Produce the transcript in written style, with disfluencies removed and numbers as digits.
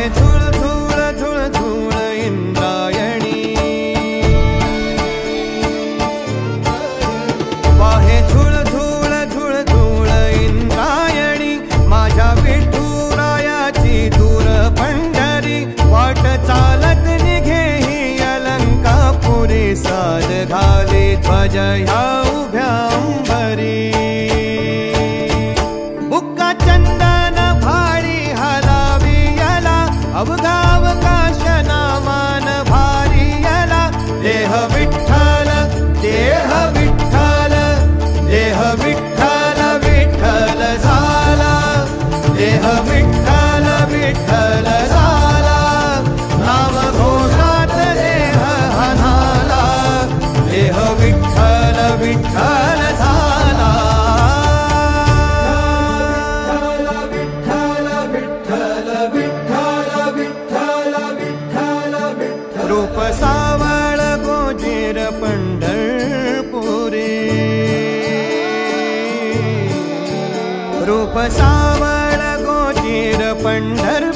झुळ झुळ झुळ झुळ इंद्रायणी, वाहे झुळ झुळ झुळ झुळ इंद्रायणी, माझ्या विठुरायाची दूर पंढरी, वाट चालत निघे ही अलंकापुरी, साद घाले ध्वज ह्या उभ्या अंबरी, बुक्का चंदन भाळी हलावी याला, अवघावकाश नामान भारी याला, देह विठ्ठल देह विठ्ठल देह विठ्ठल विठ्ठल झाला, देह विठ्ठल विठ्ठल झाला, नाम घोषात देह हनाला, देह विठ्ठल विठ्ठल झाला, विठ्ठल विठ्ठल विठ्ठल विठ्ठल विठ्ठल विठ्ठल, रूप सावळ गोजीर पंढरपुरी, रूप सावळ गोजीर पंढरपुरी,